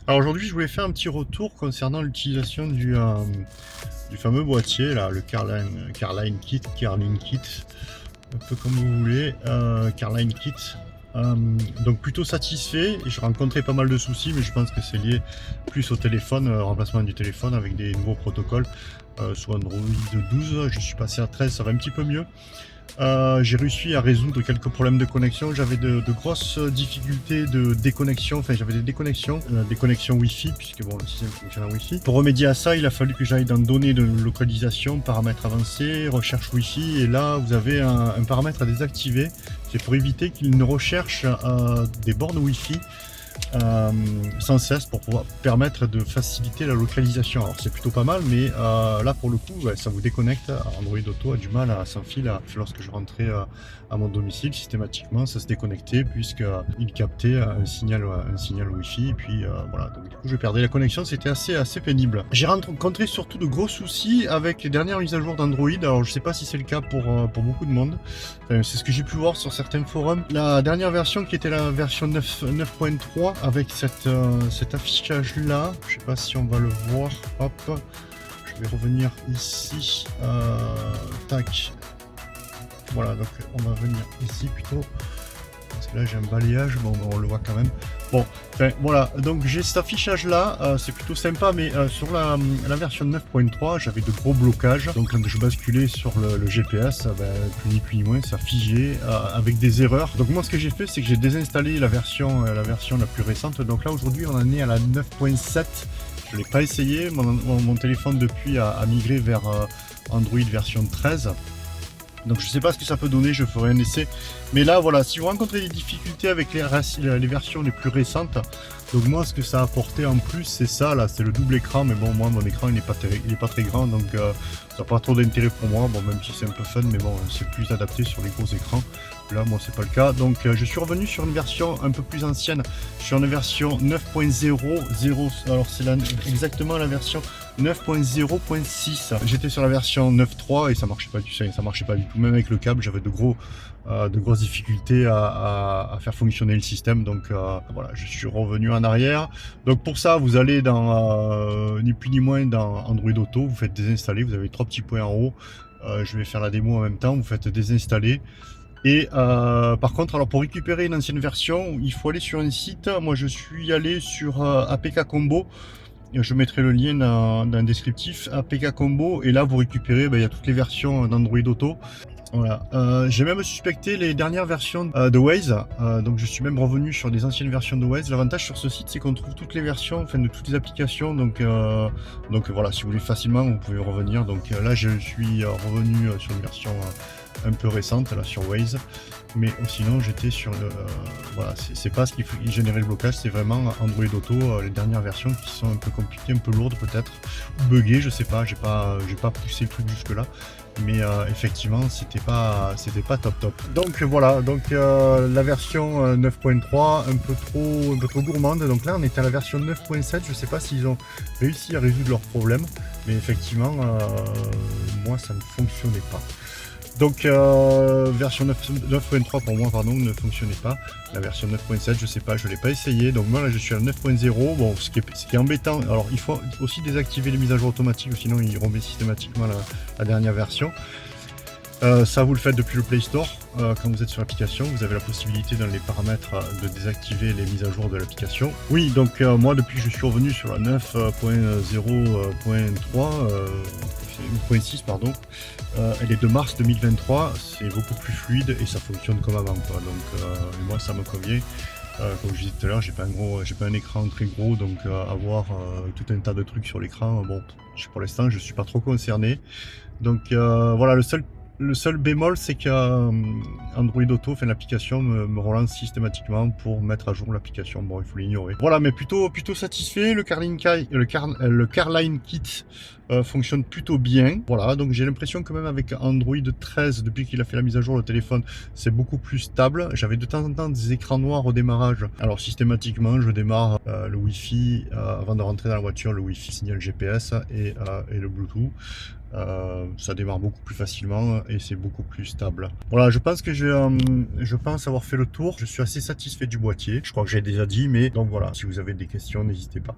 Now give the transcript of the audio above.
Alors aujourd'hui, je voulais faire un petit retour concernant l'utilisation du fameux boîtier, là, le Carline Kit, un peu comme vous voulez, Carline Kit. Donc plutôt satisfait. J'ai rencontré pas mal de soucis, mais je pense que c'est lié plus au téléphone, remplacement du téléphone avec des nouveaux protocoles. Sous Android 12, je suis passé à 13, ça va un petit peu mieux. J'ai réussi à résoudre quelques problèmes de connexion. J'avais de grosses difficultés de déconnexion, enfin j'avais des déconnexions, des connexions Wi-Fi, puisque bon, le système fonctionne en Wi-Fi. Pour remédier à ça, il a fallu que j'aille dans données de localisation, paramètres avancés, recherche Wi-Fi, et là vous avez un paramètre à désactiver. C'est pour éviter qu'il ne recherche des bornes Wi-Fi sans cesse pour pouvoir permettre de faciliter la localisation. Alors c'est plutôt pas mal, mais là pour le coup ouais, ça vous déconnecte. Android Auto a du mal sans fil lorsque je rentrais à mon domicile, systématiquement ça se déconnectait puisque il captait un signal Wi-Fi, et puis voilà, donc du coup je perdais la connexion, c'était assez pénible. J'ai rencontré surtout de gros soucis avec les dernières mises à jour d'Android. Alors je sais pas si c'est le cas pour beaucoup de monde, c'est ce que j'ai pu voir sur certains forums. La dernière version qui était la version 9.3 avec cet affichage là, je sais pas si on va le voir, hop, je vais revenir ici, tac, voilà, donc on va venir ici plutôt, parce que là j'ai un balayage, bon on le voit quand même. Bon, enfin voilà, donc j'ai cet affichage là, c'est plutôt sympa, mais sur la version 9.3 j'avais de gros blocages, donc quand je basculais sur le GPS, plus ni plus ni moins ça figeait avec des erreurs. Donc moi ce que j'ai fait, c'est que j'ai désinstallé la version la plus récente. Donc là aujourd'hui on en est à la 9.7. Je ne l'ai pas essayé, mon téléphone depuis a migré vers Android version 13. Donc je sais pas ce que ça peut donner, je ferai un essai. Mais là voilà, si vous rencontrez des difficultés avec les versions les plus récentes, donc moi ce que ça a apporté en plus c'est ça là, c'est le double écran. Mais bon, moi mon écran il est pas très grand, donc ça n'a pas trop d'intérêt pour moi. Bon, même si c'est un peu fun, mais bon c'est plus adapté sur les gros écrans. Là moi c'est pas le cas, donc je suis revenu sur une version un peu plus ancienne, sur une version 9.00. Alors c'est exactement la version 9.0.6. J'étais sur la version 9.3 et ça marchait pas du tout, même avec le câble j'avais de grosses difficultés à faire fonctionner le système. Donc voilà, je suis revenu en arrière. Donc pour ça vous allez dans ni plus ni moins dans Android Auto, vous faites désinstaller, vous avez 3 petits points en haut. Je vais faire la démo en même temps, vous faites désinstaller. Et par contre, alors pour récupérer une ancienne version, il faut aller sur un site. Moi je suis allé sur APK Combo. Je mettrai le lien dans le descriptif, APK Combo, et là vous récupérez, il y a toutes les versions d'Android Auto. Voilà. J'ai même suspecté les dernières versions de Waze, donc je suis même revenu sur des anciennes versions de Waze. L'avantage sur ce site, c'est qu'on trouve toutes les versions, enfin de toutes les applications, donc voilà, si vous voulez facilement, vous pouvez revenir. Donc là, je suis revenu sur une version un peu récente, là sur Waze, mais sinon j'étais sur voilà, c'est pas ce qui générait le blocage, c'est vraiment Android Auto, les dernières versions qui sont un peu compliquées, un peu lourdes peut-être, ou buggées, je sais pas, j'ai pas poussé le truc jusque là. Mais effectivement c'était pas top. Donc voilà, donc la version 9.3 un peu trop gourmande. Donc là on est à la version 9.7. Je sais pas s'ils ont réussi à résoudre leurs problèmes, mais effectivement moi ça ne fonctionnait pas. Donc version 9.3 pour moi ne fonctionnait pas. La version 9.7 je sais pas, je l'ai pas essayé. Donc moi là je suis à 9.0. Bon, ce qui est embêtant, alors il faut aussi désactiver les mises à jour automatiques, sinon il remet systématiquement la dernière version. Ça vous le faites depuis le Play Store. Quand vous êtes sur l'application, vous avez la possibilité dans les paramètres de désactiver les mises à jour de l'application. Oui, donc moi depuis que je suis revenu sur la 9.0.6 pardon, elle est de mars 2023, c'est beaucoup plus fluide et ça fonctionne comme avant quoi. Donc moi ça me convient. Comme je disais tout à l'heure, j'ai pas un écran très gros, donc avoir tout un tas de trucs sur l'écran, bon, pour l'instant je suis pas trop concerné. Donc voilà, le seul bémol, c'est que Android Auto, l'application me relance systématiquement pour mettre à jour l'application. Bon, il faut l'ignorer. Voilà, mais plutôt satisfait. Le Carline Kit fonctionne plutôt bien. Voilà, donc j'ai l'impression que même avec Android 13, depuis qu'il a fait la mise à jour, le téléphone, c'est beaucoup plus stable. J'avais de temps en temps des écrans noirs au démarrage. Alors systématiquement, je démarre le Wi-Fi avant de rentrer dans la voiture, le Wi-Fi signal GPS et le Bluetooth. Ça démarre beaucoup plus facilement et c'est beaucoup plus stable. Voilà, je pense que je pense avoir fait le tour. Je suis assez satisfait du boîtier. Je crois que j'ai déjà dit, mais donc voilà, si vous avez des questions, n'hésitez pas.